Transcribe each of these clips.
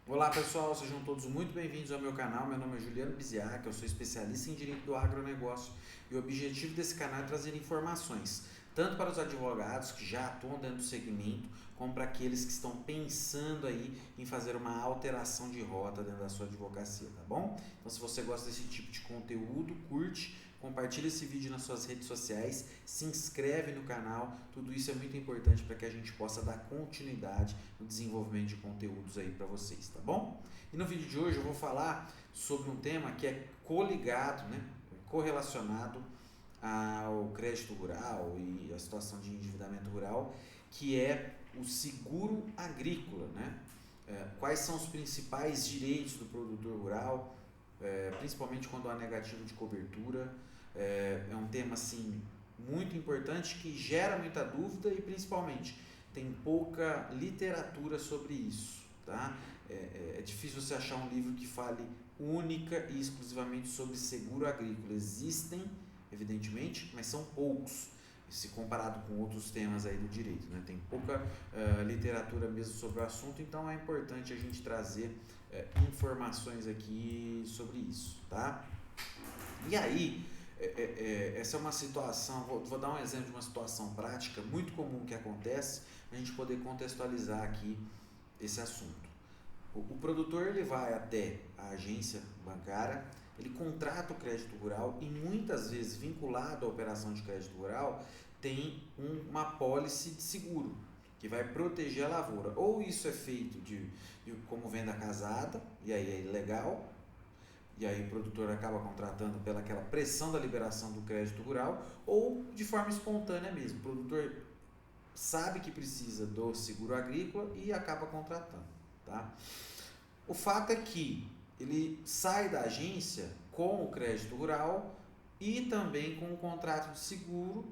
Olá pessoal, sejam todos muito bem-vindos ao meu canal. Meu nome é Juliano Biziac, eu sou especialista em Direito do Agronegócio e o objetivo desse canal é trazer informações tanto para os advogados que já atuam dentro do segmento, como para aqueles que estão pensando aí em fazer uma alteração de rota dentro da sua advocacia, tá bom? Então se você gosta desse tipo de conteúdo, curte, compartilha esse vídeo nas suas redes sociais, se inscreve no canal, tudo isso é muito importante para que a gente possa dar continuidade no desenvolvimento de conteúdos aí para vocês, tá bom? E no vídeo de hoje eu vou falar sobre um tema que é coligado, né, correlacionado ao crédito rural e a situação de endividamento rural, que é o seguro agrícola, né? Quais são os principais direitos do produtor rural, principalmente quando há negativo de cobertura. É um tema assim muito importante que gera muita dúvida e principalmente tem pouca literatura sobre isso, tá? É difícil você achar um livro que fale única e exclusivamente sobre seguro agrícola. Existem, evidentemente, mas são poucos se comparado com outros temas aí do direito, né? Tem pouca literatura mesmo sobre o assunto, então é importante a gente trazer informações aqui sobre isso, tá? E aí, essa é uma situação, vou dar um exemplo de uma situação prática muito comum que acontece, a gente poder contextualizar aqui esse assunto. O produtor ele vai até a agência bancária, ele contrata o crédito rural e muitas vezes vinculado à operação de crédito rural tem uma apólice de seguro que vai proteger a lavoura. Ou isso é feito como venda casada, e aí é ilegal, e aí o produtor acaba contratando pelaquela pressão da liberação do crédito rural, ou de forma espontânea mesmo. O produtor sabe que precisa do seguro agrícola e acaba contratando, tá? O fato é que ele sai da agência com o crédito rural e também com o contrato de seguro,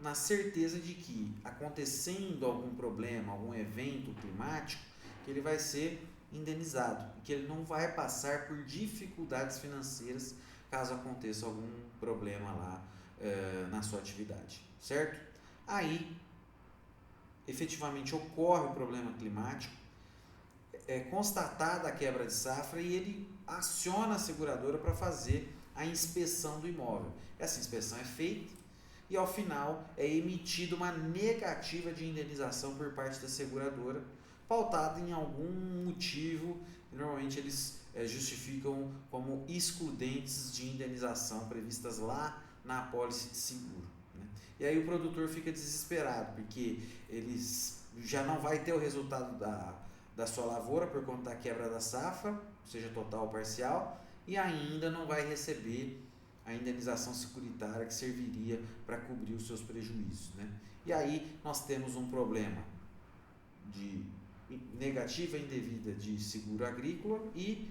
na certeza de que, acontecendo algum problema, algum evento climático, que ele vai ser indenizado, que ele não vai passar por dificuldades financeiras caso aconteça algum problema lá na sua atividade, certo? Aí, efetivamente ocorre o problema climático, é constatada a quebra de safra e ele aciona a seguradora para fazer a inspeção do imóvel. Essa inspeção é feita e ao final é emitida uma negativa de indenização por parte da seguradora, pautada em algum motivo, normalmente eles justificam como excludentes de indenização previstas lá na apólice de seguro, né? E aí o produtor fica desesperado, porque eles já não vai ter o resultado da sua lavoura por conta da quebra da safra, seja total ou parcial, e ainda não vai receber a indenização securitária que serviria para cobrir os seus prejuízos, né? E aí nós temos um problema de negativa indevida de seguro agrícola e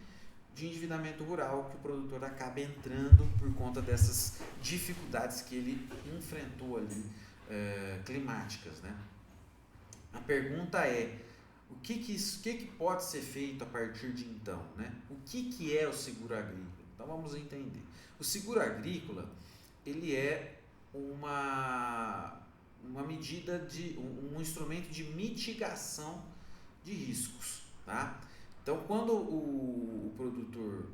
de endividamento rural, que o produtor acaba entrando por conta dessas dificuldades que ele enfrentou ali, climáticas, né? A pergunta é: o que pode ser feito a partir de então, né? O que é o seguro agrícola? Então vamos entender. O seguro agrícola ele é uma medida um instrumento de mitigação de riscos, tá? Então quando o produtor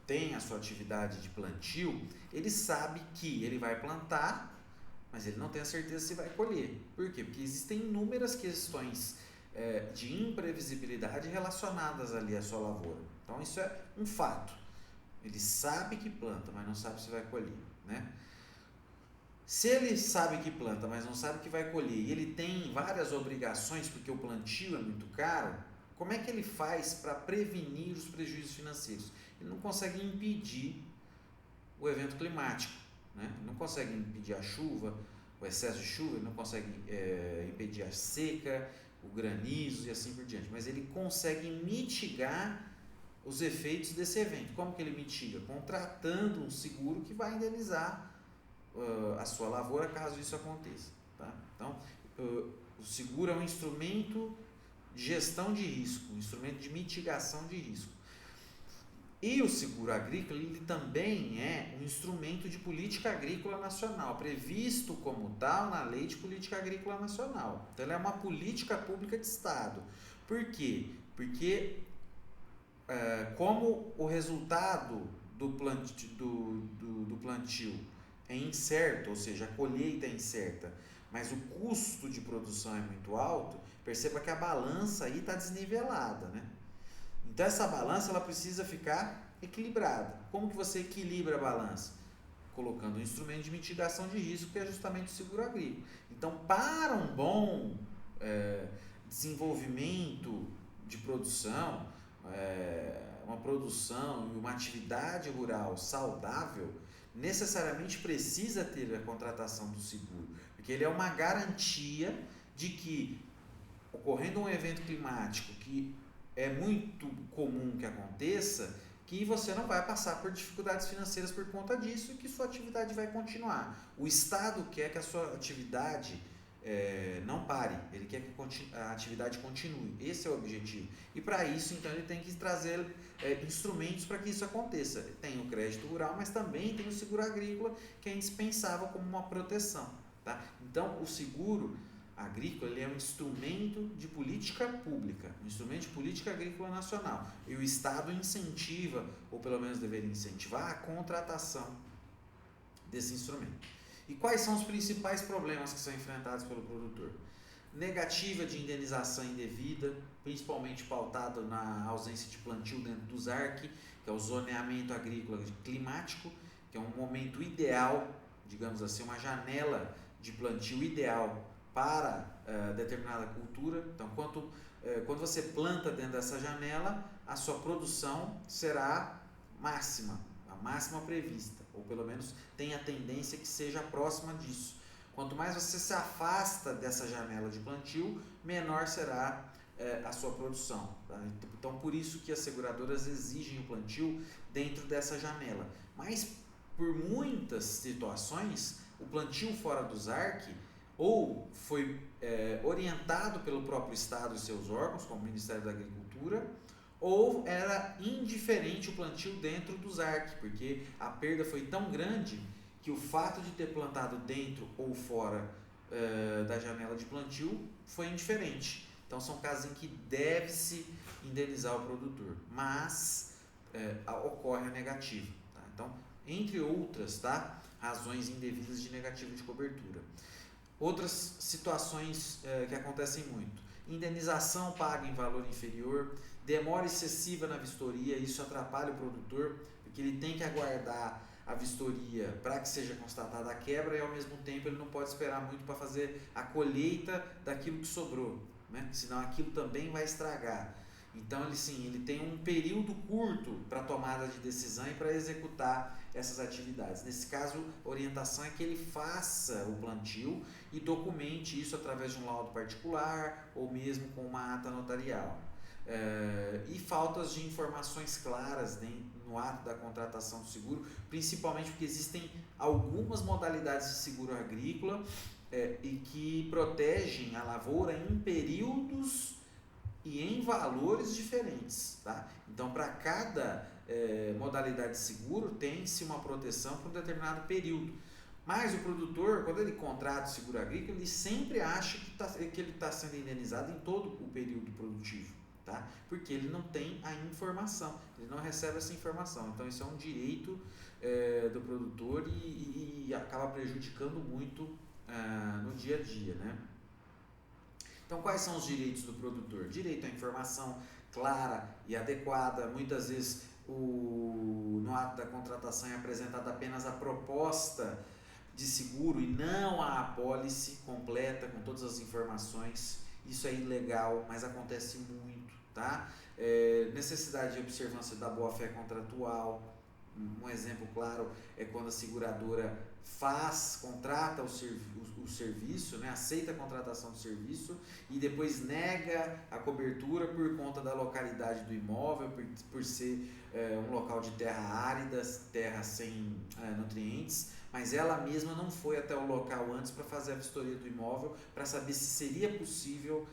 tem a sua atividade de plantio, ele sabe que ele vai plantar, mas ele não tem a certeza se vai colher. Por quê? Porque existem inúmeras questões de imprevisibilidade relacionadas ali à sua lavoura. Então isso é um fato. Ele sabe que planta, mas não sabe se vai colher, né? Se ele sabe que planta, mas não sabe que vai colher, e ele tem várias obrigações porque o plantio é muito caro, como é que ele faz para prevenir os prejuízos financeiros? Ele não consegue impedir o evento climático, né? Ele não consegue impedir a chuva, o excesso de chuva, ele não consegue impedir a seca, o granizo e assim por diante, mas ele consegue mitigar os efeitos desse evento. Como que ele mitiga? Contratando um seguro que vai indenizar a sua lavoura caso isso aconteça, tá? Então, o seguro é um instrumento de gestão de risco, um instrumento de mitigação de risco. E o seguro agrícola ele também é um instrumento de política agrícola nacional, previsto como tal na Lei de Política Agrícola Nacional. Então, ele é uma política pública de Estado. Por quê? Porque como o resultado do plantio é incerto, ou seja, a colheita é incerta, mas o custo de produção é muito alto, perceba que a balança aí está desnivelada, né? Então essa balança ela precisa ficar equilibrada. Como que você equilibra a balança? Colocando um instrumento de mitigação de risco, que é justamente o seguro agrícola. Então, para um bom desenvolvimento de produção, uma produção e uma atividade rural saudável, necessariamente precisa ter a contratação do seguro, porque ele é uma garantia de que, ocorrendo um evento climático que é muito comum que aconteça, que você não vai passar por dificuldades financeiras por conta disso e que sua atividade vai continuar. O Estado quer que a sua atividade não pare, ele quer que a atividade continue. Esse é o objetivo. E para isso, então, ele tem que trazer instrumentos para que isso aconteça. Tem o crédito rural, mas também tem o seguro agrícola, que é indispensável como uma proteção. Tá? Então, o seguro agrícola ele é um instrumento de política pública, um instrumento de política agrícola nacional. E o Estado incentiva, ou pelo menos deveria incentivar, a contratação desse instrumento. E quais são os principais problemas que são enfrentados pelo produtor? Negativa de indenização indevida, principalmente pautado na ausência de plantio dentro do ZARC, que é o zoneamento agrícola climático, que é um momento ideal, digamos assim, uma janela de plantio ideal para determinada cultura. Então, quando você planta dentro dessa janela, a sua produção será máxima, a máxima prevista, ou pelo menos tem a tendência que seja próxima disso. Quanto mais você se afasta dessa janela de plantio, menor será a sua produção. Tá? Então, por isso que as seguradoras exigem o plantio dentro dessa janela. Mas, por muitas situações, o plantio fora do ZARC ou foi orientado pelo próprio Estado e seus órgãos, como o Ministério da Agricultura, ou era indiferente o plantio dentro do ZARC, porque a perda foi tão grande que o fato de ter plantado dentro ou fora da janela de plantio foi indiferente. Então são casos em que deve-se indenizar o produtor, mas ocorre a negativa. Tá? Então, entre outras razões indevidas de negativa de cobertura. Outras situações que acontecem muito: indenização paga em valor inferior, demora excessiva na vistoria, isso atrapalha o produtor, porque ele tem que aguardar a vistoria para que seja constatada a quebra e ao mesmo tempo ele não pode esperar muito para fazer a colheita daquilo que sobrou, né? Senão aquilo também vai estragar. Então ele tem um período curto para tomada de decisão e para executar essas atividades. Nesse caso, a orientação é que ele faça o plantio e documente isso através de um laudo particular ou mesmo com uma ata notarial. E faltas de informações claras no ato da contratação do seguro, principalmente porque existem algumas modalidades de seguro agrícola e que protegem a lavoura em períodos e em valores diferentes. Tá? Então, para cada modalidade de seguro, tem-se uma proteção por um determinado período. Mas o produtor, quando ele contrata o seguro agrícola, ele sempre acha que ele está sendo indenizado em todo o período produtivo. Tá? Porque ele não tem a informação, ele não recebe essa informação. Então, isso é um direito do produtor e acaba prejudicando muito no dia a dia, né? Então, quais são os direitos do produtor? Direito à informação clara e adequada. Muitas vezes, no ato da contratação é apresentada apenas a proposta de seguro e não a apólice completa com todas as informações. Isso é ilegal, mas acontece muito. Tá? Necessidade de observância da boa-fé contratual. Um exemplo claro é quando a seguradora contrata o serviço, né? Aceita a contratação do serviço e depois nega a cobertura por conta da localidade do imóvel, por ser um local de terra árida, terra sem nutrientes, mas ela mesma não foi até o local antes para fazer a vistoria do imóvel, para saber se seria possível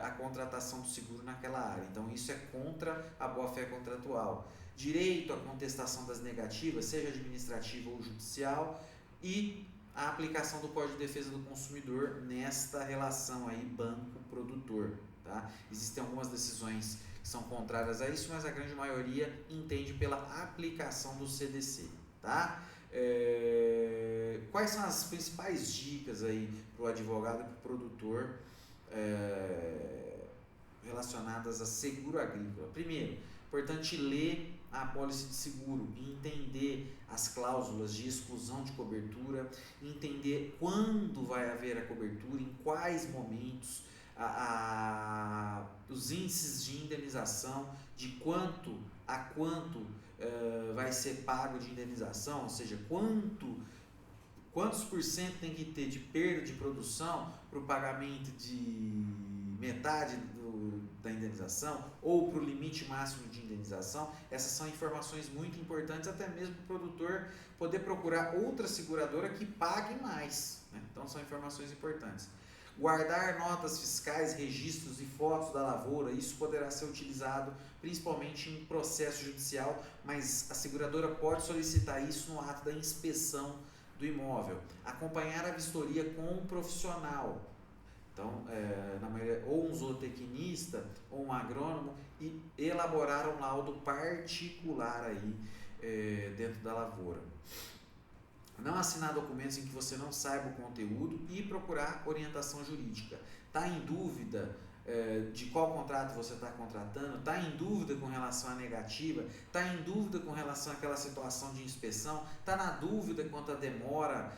a contratação do seguro naquela área. Então isso é contra a boa-fé contratual. Direito à contestação das negativas, seja administrativa ou judicial, e a aplicação do Código de Defesa do Consumidor nesta relação aí banco-produtor. tá? Existem algumas decisões que são contrárias a isso, mas a grande maioria entende pela aplicação do CDC, tá? Quais são as principais dicas aí para o advogado e para o produtor relacionadas a seguro agrícola? Primeiro, importante ler a apólice de seguro e entender as cláusulas de exclusão de cobertura, entender quando vai haver a cobertura, em quais momentos, os índices de indenização, de quanto a quanto vai ser pago de indenização, ou seja, quantos por cento tem que ter de perda de produção para o pagamento de metade da indenização ou para o limite máximo de indenização. Essas são informações muito importantes, até mesmo para o produtor poder procurar outra seguradora que pague mais, né? Então são informações importantes. Guardar notas fiscais, registros e fotos da lavoura, isso poderá ser utilizado principalmente em processo judicial, mas a seguradora pode solicitar isso no ato da inspeção do imóvel. Acompanhar a vistoria com um profissional, então, ou um zootecnista ou um agrônomo, e elaborar um laudo particular aí dentro da lavoura. Não assinar documentos em que você não saiba o conteúdo e procurar orientação jurídica. Está em dúvida de qual contrato você está contratando? Está em dúvida com relação à negativa? Está em dúvida com relação àquela situação de inspeção? Está na dúvida quanto à demora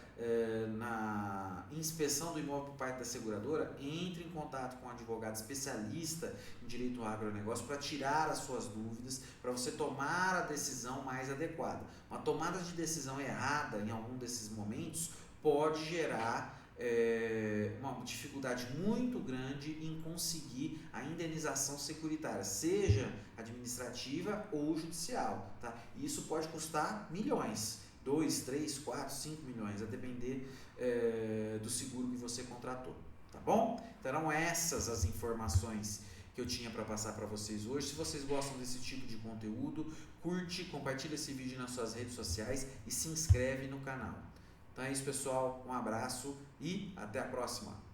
na inspeção do imóvel por parte da seguradora? Entre em contato com um advogado especialista em direito ao agronegócio para tirar as suas dúvidas, para você tomar a decisão mais adequada. Uma tomada de decisão errada em algum desses momentos pode gerar uma dificuldade muito grande em conseguir a indenização securitária, seja administrativa ou judicial, tá? Isso pode custar milhões, 2, 3, 4, 5 milhões, a depender do seguro que você contratou, tá bom? Então eram essas as informações que eu tinha para passar para vocês hoje. Se vocês gostam desse tipo de conteúdo, curte, compartilha esse vídeo nas suas redes sociais e se inscreve no canal. Então é isso, pessoal, um abraço e até a próxima!